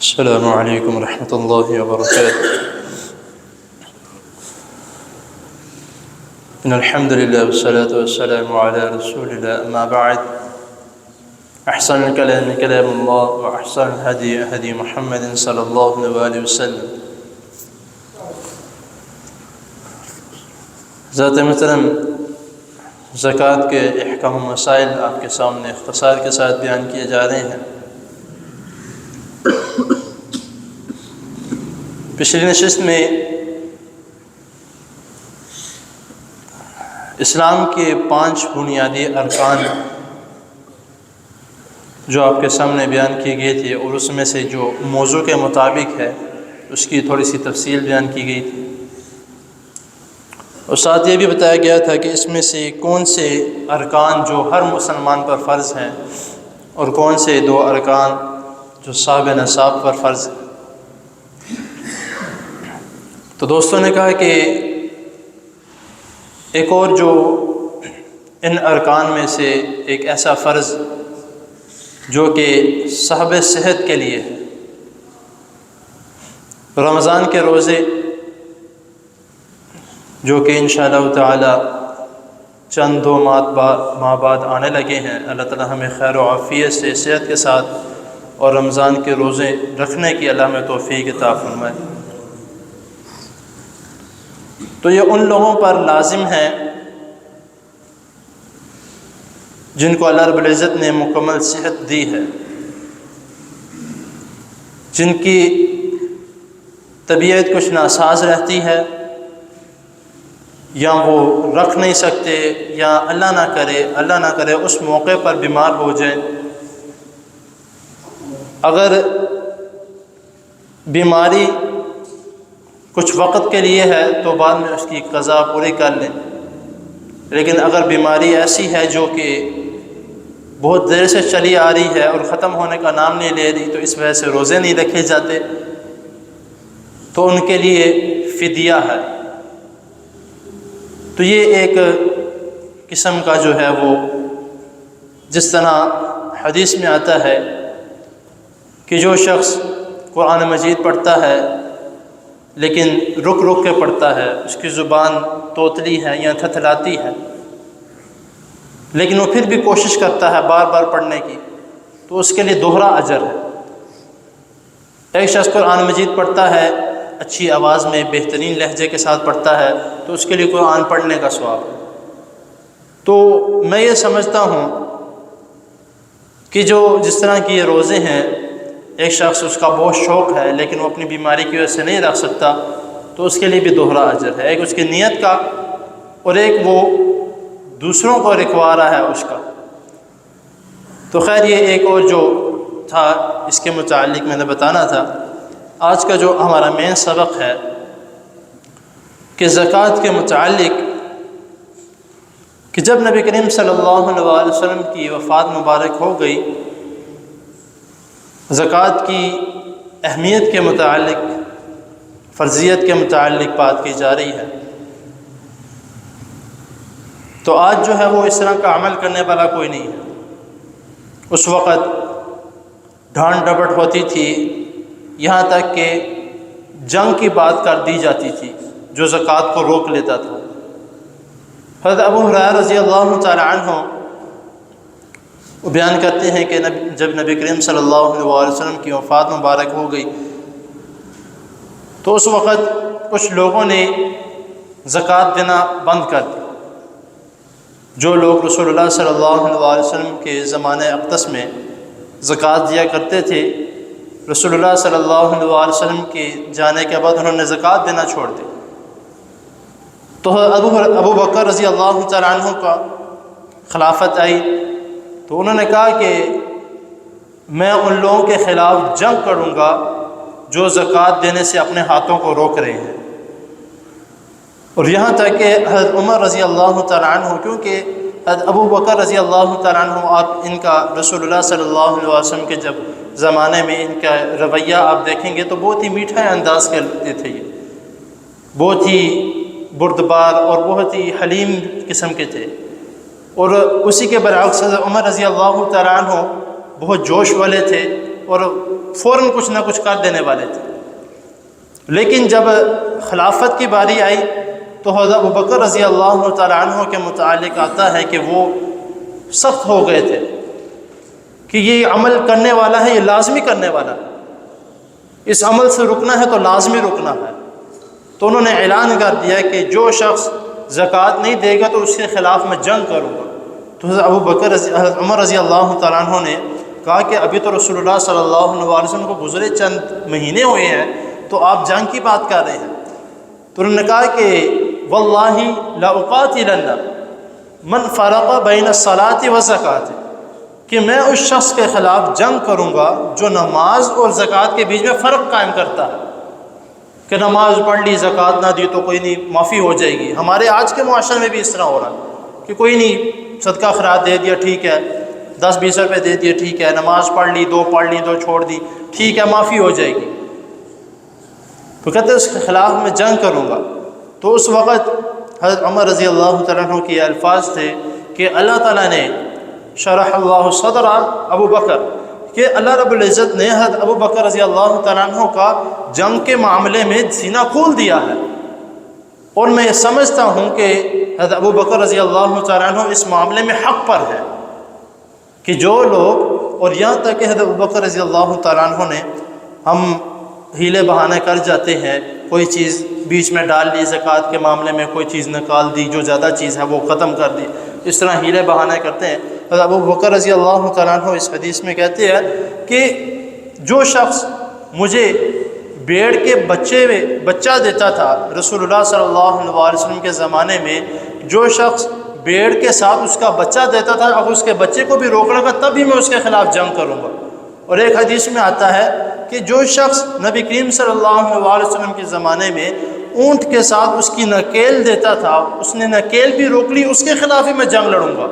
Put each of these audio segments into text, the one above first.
السلام علیکم ورحمۃ اللہ وبرکاتہ۔ ان الحمد للہ والصلاة والسلام علی رسول اللہ، اما بعد، احسن الکلام کلام اللہ واحسن الہدی ہدی محمد صلی اللہ علیہ وسلم۔ ذات محترم، زکوٰۃ کے احکام و مسائل آپ کے سامنے اختصار کے ساتھ بیان کیے جا رہے ہیں۔ پچھلی نشست میں اسلام کے 5 بنیادی ارکان جو آپ کے سامنے بیان کیے گئے تھے، اور اس میں سے جو موضوع کے مطابق ہے اس کی تھوڑی سی تفصیل بیان کی گئی تھی، اور ساتھ یہ بھی بتایا گیا تھا کہ اس میں سے کون سے ارکان جو ہر مسلمان پر فرض ہیں اور کون سے 2 ارکان جو صاحب نصاب پر فرض ہیں۔ تو دوستوں نے کہا کہ ایک اور جو ان ارکان میں سے ایک ایسا فرض جو کہ صاحب صحت کے لیے ہے، رمضان کے روزے جو کہ انشاءاللہ تعالی چند 2 ماہ بعد آنے لگے ہیں۔ اللہ تعالی ہمیں خیر و عافیت سے صحت کے ساتھ اور رمضان کے روزے رکھنے کی اللہ میں توفیق عطا فرمائے۔ تو یہ ان لوگوں پر لازم ہے جن کو اللہ رب العزت نے مکمل صحت دی ہے، جن کی طبیعت کچھ ناساز رہتی ہے، یا وہ رکھ نہیں سکتے، یا اللہ نہ کرے اس موقع پر بیمار ہو جائیں۔ اگر بیماری کچھ وقت کے لیے ہے تو بعد میں اس کی قضا پوری کر لیں، لیکن اگر بیماری ایسی ہے جو کہ بہت دیر سے چلی آ رہی ہے اور ختم ہونے کا نام نہیں لے رہی، تو اس وجہ سے روزے نہیں رکھے جاتے، تو ان کے لیے فدیہ ہے۔ تو یہ ایک قسم کا جو ہے وہ، جس طرح حدیث میں آتا ہے کہ جو شخص قرآن مجید پڑھتا ہے لیکن رک رک کے پڑھتا ہے، اس کی زبان توتلی ہے یا تھتلاتی ہے، لیکن وہ پھر بھی کوشش کرتا ہے بار بار پڑھنے کی، تو اس کے لیے دوہرا اجر ہے۔ ایک شخص قرآن مجید پڑھتا ہے، اچھی آواز میں بہترین لہجے کے ساتھ پڑھتا ہے، تو اس کے لیے قرآن پڑھنے کا ثواب ہے۔ تو میں یہ سمجھتا ہوں کہ جس طرح کی یہ روزے ہیں، ایک شخص اس کا بہت شوق ہے لیکن وہ اپنی بیماری کی وجہ سے نہیں رکھ سکتا، تو اس کے لیے بھی دوہرا اجر ہے، ایک اس کی نیت کا اور ایک وہ دوسروں کو رکھوا رہا ہے اس کا۔ تو خیر، یہ ایک اور جو تھا اس کے متعلق میں نے بتانا تھا۔ آج کا جو ہمارا مین سبق ہے کہ زکوٰۃ کے متعلق، کہ جب نبی کریم صلی اللہ علیہ وسلم کی وفات مبارک ہو گئی، زکوٰۃ کی اہمیت کے متعلق، فرضیت کے متعلق بات کی جا رہی ہے۔ تو آج جو ہے وہ اس طرح کا عمل کرنے والا کوئی نہیں ہے۔ اس وقت ڈھانٹ ڈپٹ ہوتی تھی، یہاں تک کہ جنگ کی بات کر دی جاتی تھی جو زکوٰۃ کو روک لیتا تھا۔ حضرت ابو ہریرہ رضی اللہ تعالی عنہ وہ بیان کرتے ہیں کہ جب نبی کریم صلی اللہ علیہ وسلم کی وفات مبارک ہو گئی، تو اس وقت کچھ لوگوں نے زکوٰۃ دینا بند کر دی۔ جو لوگ رسول اللہ صلی اللہ علیہ وسلم کے زمانے اقدس میں زکوٰۃ دیا کرتے تھے، رسول اللہ صلی اللہ علیہ وسلم کے جانے کے بعد انہوں نے زکوٰۃ دینا چھوڑ دی۔ تو ابو بکر رضی اللہ تعالیٰ عنہ کا خلافت آئی، تو انہوں نے کہا کہ میں ان لوگوں کے خلاف جنگ کروں گا جو زکوٰۃ دینے سے اپنے ہاتھوں کو روک رہے ہیں۔ اور یہاں تک کہ حضرت عمر رضی اللہ تعالیٰ عنہ، کیونکہ حضرت ابو بکر رضی اللہ تعالیٰ عنہ، آپ ان کا رسول اللہ صلی اللہ علیہ وسلم کے جب زمانے میں ان کا رویہ آپ دیکھیں گے تو بہت ہی میٹھا انداز کے تھے، یہ بہت ہی بردبار اور بہت ہی حلیم قسم کے تھے۔ اور اسی کے برعکس حضرت عمر رضی اللہ تعالیٰ عنہ بہت جوش والے تھے، اور فوراً کچھ نہ کچھ کر دینے والے تھے، لیکن جب خلافت کی باری آئی تو حضرت ابوبکر رضی اللہ تعالیٰ عنہ کے متعلق آتا ہے کہ وہ سخت ہو گئے تھے کہ یہ عمل کرنے والا ہے، یہ لازمی کرنے والا ہے، اس عمل سے رکنا ہے تو لازمی رکنا ہے۔ تو انہوں نے اعلان کر دیا کہ جو شخص زکوٰۃ نہیں دے گا تو اس کے خلاف میں جنگ کروں گا۔ تو حضرت عمر رضی اللہ تعالیٰ عنہ نے کہا کہ ابھی تو رسول اللہ صلی اللہ علیہ وسلم کو گزرے چند مہینے ہوئے ہیں، تو آپ جنگ کی بات کر رہے ہیں۔ تو انہوں نے کہا کہ واللہ لا اقاتلن من فرق بین الصلاۃ والزکوٰۃ، کہ میں اس شخص کے خلاف جنگ کروں گا جو نماز اور زکوٰۃ کے بیچ میں فرق قائم کرتا ہے، کہ نماز پڑھ لی زکوٰۃ نہ دی تو کوئی نہیں، معافی ہو جائے گی۔ ہمارے آج کے معاشرے میں بھی اس طرح ہو رہا ہے کہ کوئی نہیں، صدقہ خیرات دے دیا ٹھیک ہے، 10-20 روپے دے دیے ٹھیک ہے، نماز پڑھ لی، 2 پڑھ لی، 2 چھوڑ دی ٹھیک ہے، معافی ہو جائے گی۔ تو کہتے ہیں اس کے خلاف میں جنگ کروں گا۔ تو اس وقت حضرت عمر رضی اللہ تعالیٰ عنہ کے الفاظ تھے کہ اللہ تعالیٰ نے شرح اللہ صدر ابو بکر، کہ اللہ رب العزت نے حضرت ابو بکر رضی اللہ تعالیٰ عنہ کا جنگ کے معاملے میں سینہ کھول دیا ہے، اور میں یہ سمجھتا ہوں کہ حضرت ابو بکر رضی اللہ تعالیٰ عنہ اس معاملے میں حق پر ہے کہ جو لوگ، اور یہاں تک کہ حضرت ابو بکر رضی اللہ تعالیٰ عنہ نے، ہم ہیلے بہانے کر جاتے ہیں، کوئی چیز بیچ میں ڈال لی، زکوٰۃ کے معاملے میں کوئی چیز نکال دی، جو زیادہ چیز ہے وہ ختم کر دی، اس طرح ہیلے بہانے کرتے ہیں۔ حضرت ابو بکر رضی اللہ تعالیٰ عنہ اس حدیث میں کہتے ہیں کہ جو شخص مجھے بھیڑ کے بچہ دیتا تھا، رسول اللہ صلی اللہ علیہ وسلم کے زمانے میں جو شخص بھیڑ کے ساتھ اس کا بچہ دیتا تھا، اگر اس کے بچے کو بھی روکنے کا تب ہی میں اس کے خلاف جنگ کروں گا۔ اور ایک حدیث میں آتا ہے کہ جو شخص نبی کریم صلی اللہ علیہ وسلم کے زمانے میں اونٹ کے ساتھ اس کی نکیل دیتا تھا، اس نے نکیل بھی روک لی، اس کے خلاف ہی میں جنگ لڑوں گا۔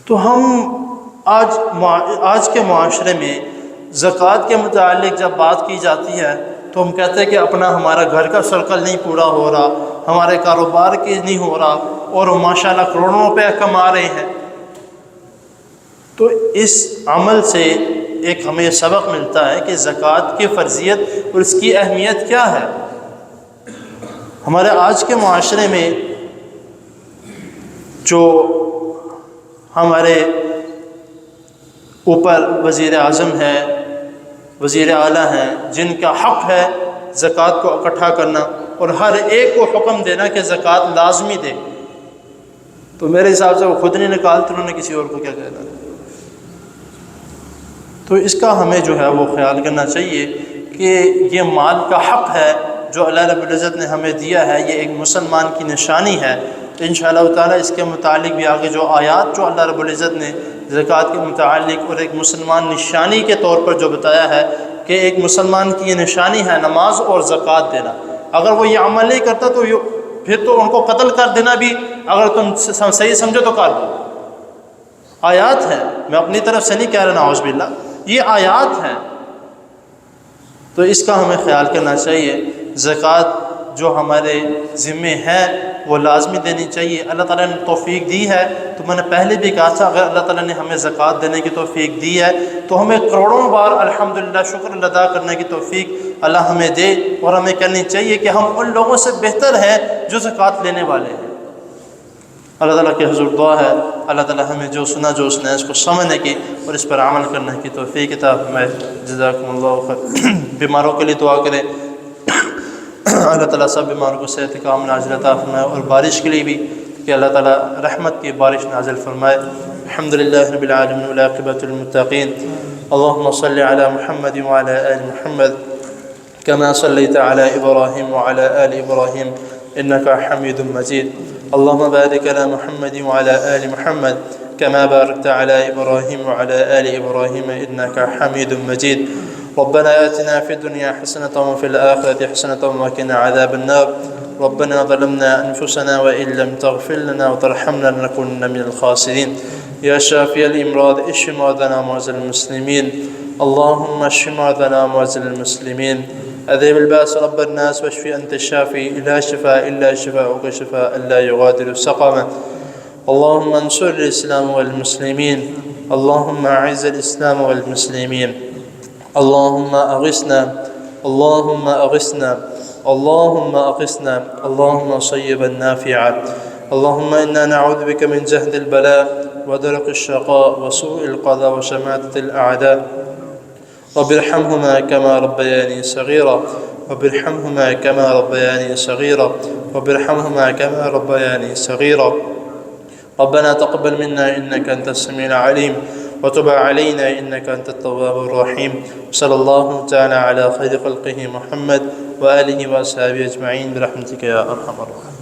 تو ہم آج کے معاشرے میں زکوٰۃ کے متعلق جب بات کی جاتی ہے تو ہم کہتے ہیں کہ ہمارا گھر کا سرکل نہیں پورا ہو رہا، ہمارے کاروبار کی نہیں ہو رہا، اور ماشاءاللہ کروڑوں روپے کما رہے ہیں۔ تو اس عمل سے ایک ہمیں سبق ملتا ہے کہ زکوٰۃ کی فرضیت اور اس کی اہمیت کیا ہے۔ ہمارے آج کے معاشرے میں جو ہمارے اوپر وزیر اعظم ہے، وزیر اعلیٰ ہیں، جن کا حق ہے زکوٰۃ کو اکٹھا کرنا اور ہر ایک کو حکم دینا کہ زکوٰۃ لازمی دے، تو میرے حساب سے وہ خود نہیں نکالتے، انہوں نے کسی اور کو کیا کہنا ہے۔ تو اس کا ہمیں جو ہے وہ خیال کرنا چاہیے کہ یہ مال کا حق ہے جو اللہ رب العزت نے ہمیں دیا ہے، یہ ایک مسلمان کی نشانی ہے۔ تو انشاءاللہ تعالیٰ اس کے متعلق بھی آگے جو آیات جو اللہ رب العزت نے زکوٰۃ کے متعلق اور ایک مسلمان نشانی کے طور پر جو بتایا ہے کہ ایک مسلمان کی یہ نشانی ہے نماز اور زکوٰۃ دینا، اگر وہ یہ عمل نہیں کرتا تو پھر تو ان کو قتل کر دینا بھی اگر تم صحیح سمجھو تو کر دو۔ آیات ہیں، میں اپنی طرف سے نہیں کہہ رہا، نعوذ باللہ، یہ آیات ہیں۔ تو اس کا ہمیں خیال کرنا چاہیے۔ زکوٰۃ جو ہمارے ذمے ہے وہ لازمی دینی چاہیے۔ اللہ تعالیٰ نے توفیق دی ہے، تو میں نے پہلے بھی کہا تھا اگر اللہ تعالیٰ نے ہمیں زکوٰۃ دینے کی توفیق دی ہے تو ہمیں کروڑوں بار الحمدللہ شکر ادا کرنے کی توفیق اللہ ہمیں دے، اور ہمیں کرنی چاہیے کہ ہم ان لوگوں سے بہتر ہیں جو زکوٰۃ لینے والے ہیں۔ اللہ تعالیٰ کے حضور دعا ہے اللہ تعالیٰ ہمیں جو سنا جو اس نے اس کو سمجھنے کی اور اس پر عمل کرنے کی توفیق عطا فرمائے۔ جزاکم اللہ خیر۔ بیماروں کے لیے دعا کریں، اللہ تعالیٰ سب بیماروں کو صحت کامل عاجل عطا فرمائے، اور بارش کے لیے بھی کہ اللہ تعالیٰ رحمت کی بارش نازل فرمائے۔ الحمدللہ رب العالمین والعاقبۃ للمتقین۔ اللهم صل على محمد وعلى آل محمد كما صليت على إبراهيم وعلى آل إبراهيم إنك حميد مجيد. اللهم بارك على محمد وعلى آل محمد كما باركت على إبراهيم وعلى آل إبراهيم إنك حميد مجيد. ربنا آتنا في الدنيا حسنة وفي الآخرة حسنة وقنا عذاب النار. ربنا ظلمنا أنفسنا وإن لم تغفر لنا وترحمنا لنكونن من الخاسرين. يا شافي الأمراض اشف مرضانا ومرضى المسلمين. اللهم اشف مرضانا ومرضى المسلمين. أذهب البأس رب الناس واشف أنت الشافي لا شفاء إلا شفاءك شفاء لا يغادر سقما. اللهم انصر الإسلام والمسلمين. اللهم أعز الإسلام والمسلمين. اللهم أغثنا، اللهم أغثنا، اللهم أغثنا، اللهم صيبا نافعا. اللهم إنا نعوذ بك من جهد البلاء ودرك الشقاء وسوء القضاء وشماتة الأعداء. رب ارحمهما كما ربياني صغيرا، رب ارحمهما كما ربياني صغيرا، رب ارحمهما كما ربياني صغيرا. ربنا تقبل منا إنك أنت السميع العليم، وتب علينا إنك أنت التواب الرحيم. صلى الله تعالى على خير خلقه محمد وآله وأصحابه أجمعين برحمتك يا أرحم الراحمين.